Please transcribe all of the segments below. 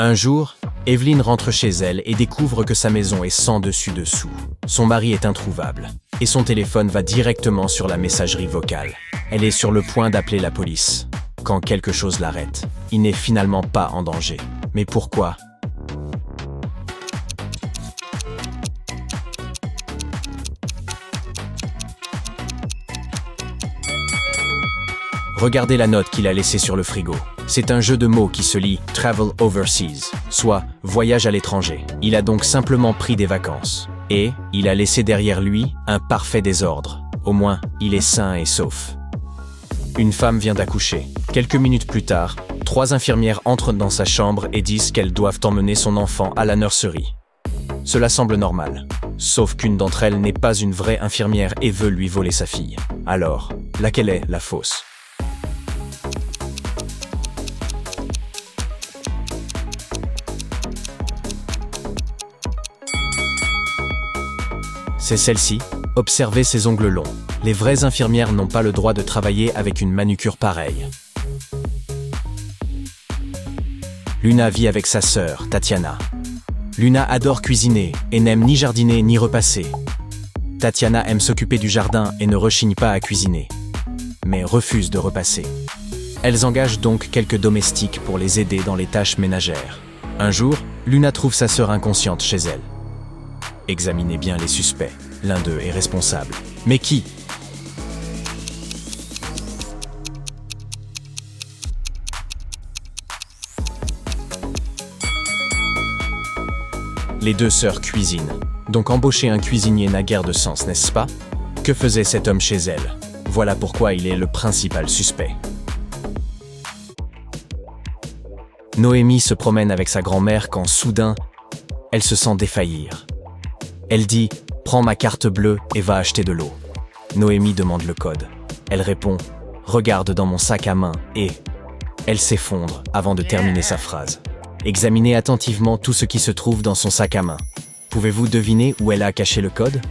Un jour, Evelyn rentre chez elle et découvre que sa maison est sans dessus-dessous. Son mari est introuvable et son téléphone va directement sur la messagerie vocale. Elle est sur le point d'appeler la police quand quelque chose l'arrête. Il n'est finalement pas en danger. Mais pourquoi ? Regardez la note qu'il a laissée sur le frigo. C'est un jeu de mots qui se lit « Travel Overseas », soit « Voyage à l'étranger ». Il a donc simplement pris des vacances. Et il a laissé derrière lui un parfait désordre. Au moins, il est sain et sauf. Une femme vient d'accoucher. Quelques minutes plus tard, 3 infirmières entrent dans sa chambre et disent qu'elles doivent emmener son enfant à la nurserie. Cela semble normal. Sauf qu'une d'entre elles n'est pas une vraie infirmière et veut lui voler sa fille. Alors, laquelle est la fausse ? C'est celle-ci. Observez ses ongles longs. Les vraies infirmières n'ont pas le droit de travailler avec une manucure pareille. Luna vit avec sa sœur, Tatiana. Luna adore cuisiner et n'aime ni jardiner ni repasser. Tatiana aime s'occuper du jardin et ne rechigne pas à cuisiner, mais refuse de repasser. Elles engagent donc quelques domestiques pour les aider dans les tâches ménagères. Un jour, Luna trouve sa sœur inconsciente chez elle. Examinez bien les suspects. L'un d'eux est responsable. Mais qui ? Les 2 sœurs cuisinent. Donc embaucher un cuisinier n'a guère de sens, n'est-ce pas ? Que faisait cet homme chez elle ? Voilà pourquoi il est le principal suspect. Noémie se promène avec sa grand-mère quand soudain, elle se sent défaillir. Elle dit « Prends ma carte bleue et va acheter de l'eau ». Noémie demande le code. Elle répond « Regarde dans mon sac à main et… » Elle s'effondre avant de terminer sa phrase. Examinez attentivement tout ce qui se trouve dans son sac à main. Pouvez-vous deviner où elle a caché le code ?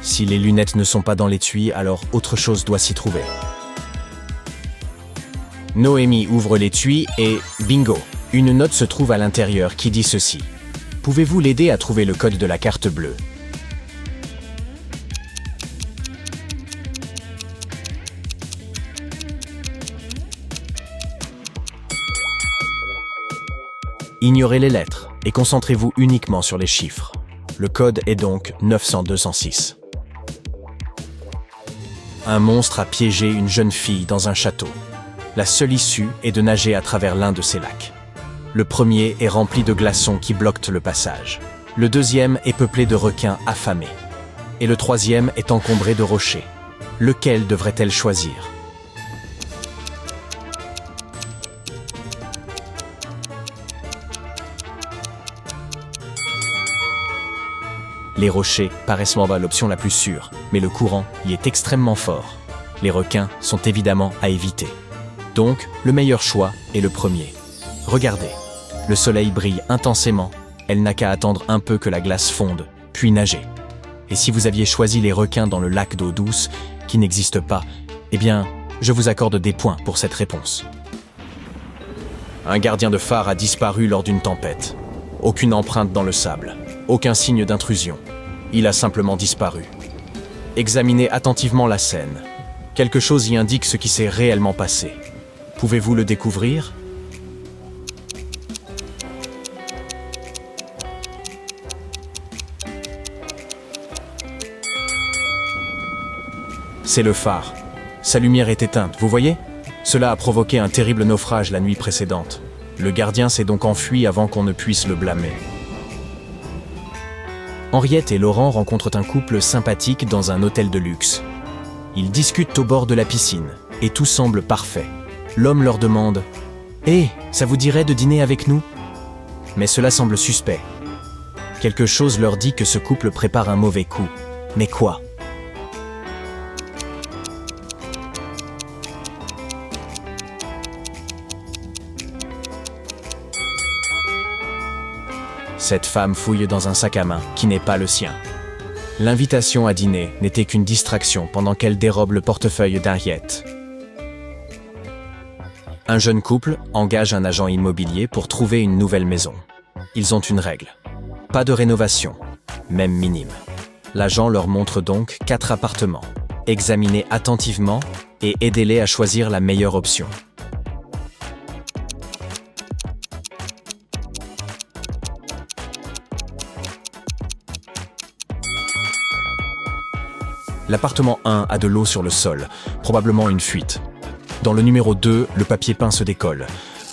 Si les lunettes ne sont pas dans l'étui, alors autre chose doit s'y trouver. Noémie ouvre l'étui et bingo, une note se trouve à l'intérieur qui dit ceci. Pouvez-vous l'aider à trouver le code de la carte bleue ? Ignorez les lettres et concentrez-vous uniquement sur les chiffres. Le code est donc 90206. Un monstre a piégé une jeune fille dans un château. La seule issue est de nager à travers l'un de ces lacs. Le premier est rempli de glaçons qui bloquent le passage. Le deuxième est peuplé de requins affamés. Et le troisième est encombré de rochers. Lequel devrait-elle choisir ? Les rochers paraissent l'option la plus sûre, mais le courant y est extrêmement fort. Les requins sont évidemment à éviter. Donc, le meilleur choix est le premier. Regardez, le soleil brille intensément, elle n'a qu'à attendre un peu que la glace fonde, puis nager. Et si vous aviez choisi les requins dans le lac d'eau douce, qui n'existe pas, eh bien, je vous accorde des points pour cette réponse. Un gardien de phare a disparu lors d'une tempête. Aucune empreinte dans le sable. Aucun signe d'intrusion. Il a simplement disparu. Examinez attentivement la scène. Quelque chose y indique ce qui s'est réellement passé. Pouvez-vous le découvrir ? C'est le phare. Sa lumière est éteinte, vous voyez ? Cela a provoqué un terrible naufrage la nuit précédente. Le gardien s'est donc enfui avant qu'on ne puisse le blâmer. Henriette et Laurent rencontrent un couple sympathique dans un hôtel de luxe. Ils discutent au bord de la piscine, et tout semble parfait. L'homme leur demande « Hé, ça vous dirait de dîner avec nous ?» Mais cela semble suspect. Quelque chose leur dit que ce couple prépare un mauvais coup. Mais quoi ? Cette femme fouille dans un sac à main qui n'est pas le sien. L'invitation à dîner n'était qu'une distraction pendant qu'elle dérobe le portefeuille d'Harriet. Un jeune couple engage un agent immobilier pour trouver une nouvelle maison. Ils ont une règle. Pas de rénovation, même minime. L'agent leur montre donc 4 appartements. Examinez attentivement et aidez-les à choisir la meilleure option. L'appartement 1 a de l'eau sur le sol, probablement une fuite. Dans le numéro 2, le papier peint se décolle.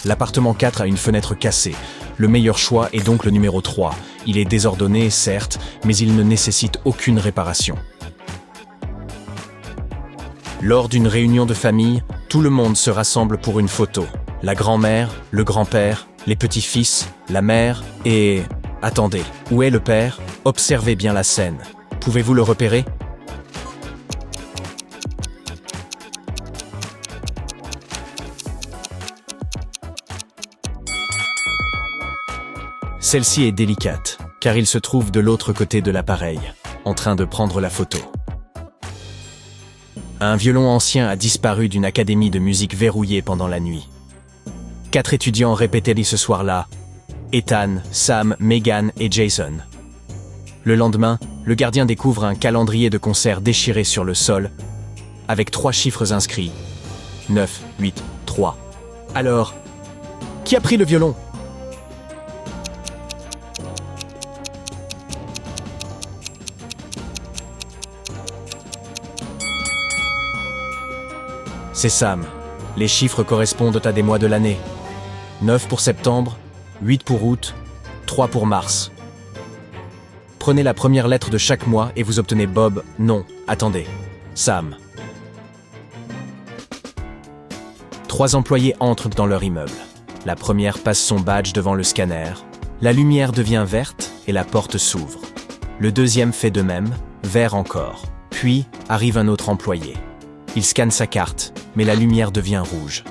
L'appartement 4 a une fenêtre cassée. Le meilleur choix est donc le numéro 3. Il est désordonné, certes, mais il ne nécessite aucune réparation. Lors d'une réunion de famille, tout le monde se rassemble pour une photo. La grand-mère, le grand-père, les petits-fils, la mère et... Attendez, où est le père? Observez bien la scène. Pouvez-vous le repérer? Celle-ci est délicate, car il se trouve de l'autre côté de l'appareil, en train de prendre la photo. Un violon ancien a disparu d'une académie de musique verrouillée pendant la nuit. 4 étudiants répétaient ce soir-là: Ethan, Sam, Megan et Jason. Le lendemain, le gardien découvre un calendrier de concert déchiré sur le sol, avec 3 chiffres inscrits. 9, 8, 3. Alors, qui a pris le violon? C'est Sam. Les chiffres correspondent à des mois de l'année. 9 pour septembre, 8 pour août, 3 pour mars. Prenez la première lettre de chaque mois et vous obtenez Bob, non, attendez, Sam. 3 employés entrent dans leur immeuble. La première passe son badge devant le scanner. La lumière devient verte et la porte s'ouvre. Le deuxième fait de même, vert encore. Puis arrive un autre employé. Il scanne sa carte, mais la lumière devient rouge.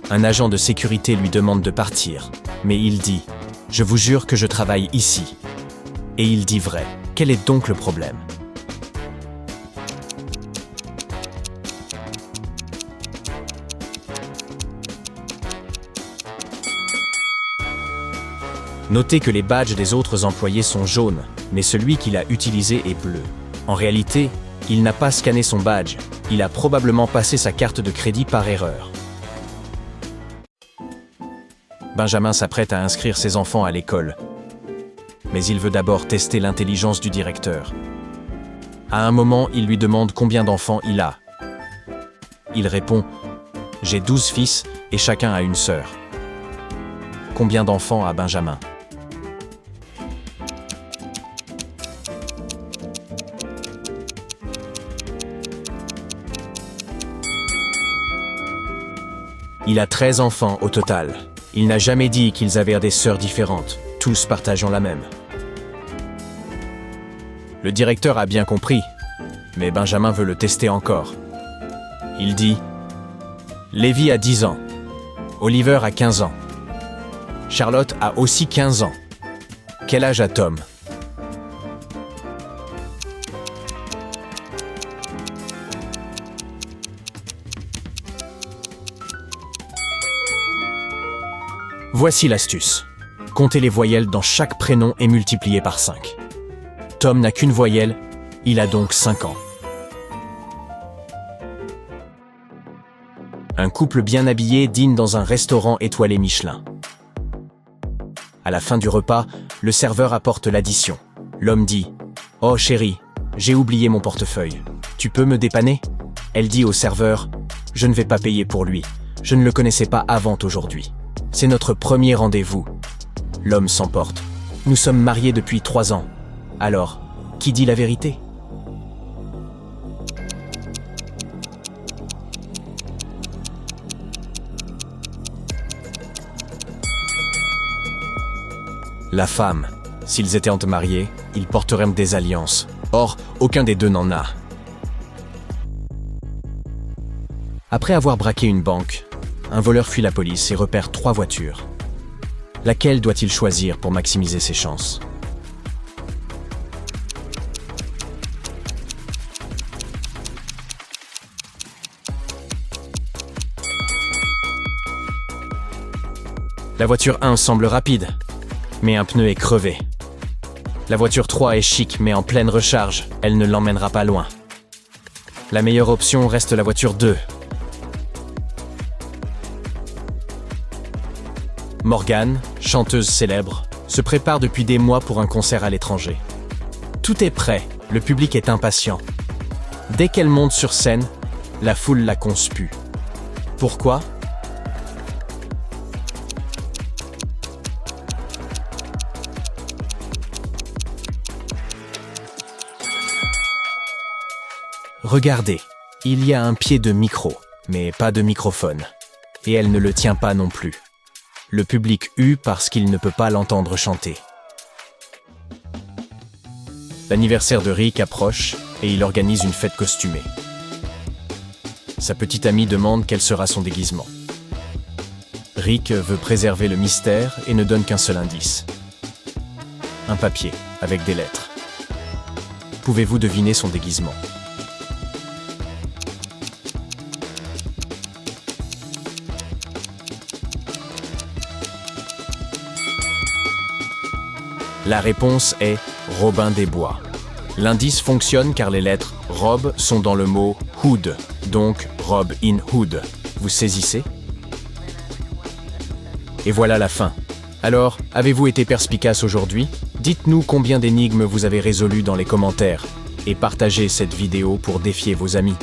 Un agent de sécurité lui demande de partir, mais il dit « Je vous jure que je travaille ici ». Et il dit vrai. Quel est donc le problème? Notez que les badges des autres employés sont jaunes, mais celui qu'il a utilisé est bleu. En réalité, il n'a pas scanné son badge, il a probablement passé sa carte de crédit par erreur. Benjamin s'apprête à inscrire ses enfants à l'école, mais il veut d'abord tester l'intelligence du directeur. À un moment, il lui demande combien d'enfants il a. Il répond « J'ai 12 fils et chacun a une sœur ». Combien d'enfants a Benjamin? Il a 13 enfants au total. Il n'a jamais dit qu'ils avaient des sœurs différentes, tous partageant la même. Le directeur a bien compris, mais Benjamin veut le tester encore. Il dit « Lévi a 10 ans, Oliver a 15 ans, Charlotte a aussi 15 ans. Quel âge a Tom ?» Voici l'astuce. Comptez les voyelles dans chaque prénom et multipliez par 5. Tom n'a qu'une voyelle, il a donc 5 ans. Un couple bien habillé dîne dans un restaurant étoilé Michelin. À la fin du repas, le serveur apporte l'addition. L'homme dit « Oh chérie, j'ai oublié mon portefeuille. Tu peux me dépanner ?» Elle dit au serveur « Je ne vais pas payer pour lui. Je ne le connaissais pas avant aujourd'hui. C'est notre premier rendez-vous. » L'homme s'emporte. « Nous sommes mariés depuis 3 ans. Alors, qui dit la vérité ?» La femme, s'ils étaient mariés, ils porteraient des alliances. Or, aucun des deux n'en a. Après avoir braqué une banque, un voleur fuit la police et repère 3 voitures. Laquelle doit-il choisir pour maximiser ses chances? La voiture 1 semble rapide, mais un pneu est crevé. La voiture 3 est chic, mais en pleine recharge, elle ne l'emmènera pas loin. La meilleure option reste la voiture 2. Morgane, chanteuse célèbre, se prépare depuis des mois pour un concert à l'étranger. Tout est prêt, le public est impatient. Dès qu'elle monte sur scène, la foule la conspue. Pourquoi ? Regardez, il y a un pied de micro, mais pas de microphone. Et elle ne le tient pas non plus. Le public hue parce qu'il ne peut pas l'entendre chanter. L'anniversaire de Rick approche et il organise une fête costumée. Sa petite amie demande quel sera son déguisement. Rick veut préserver le mystère et ne donne qu'un seul indice. Un papier avec des lettres. Pouvez-vous deviner son déguisement ? La réponse est Robin des Bois. L'indice fonctionne car les lettres robe sont dans le mot hood, donc Robin Hood. Vous saisissez ? Et voilà la fin. Alors, avez-vous été perspicace aujourd'hui ? Dites-nous combien d'énigmes vous avez résolues dans les commentaires et partagez cette vidéo pour défier vos amis.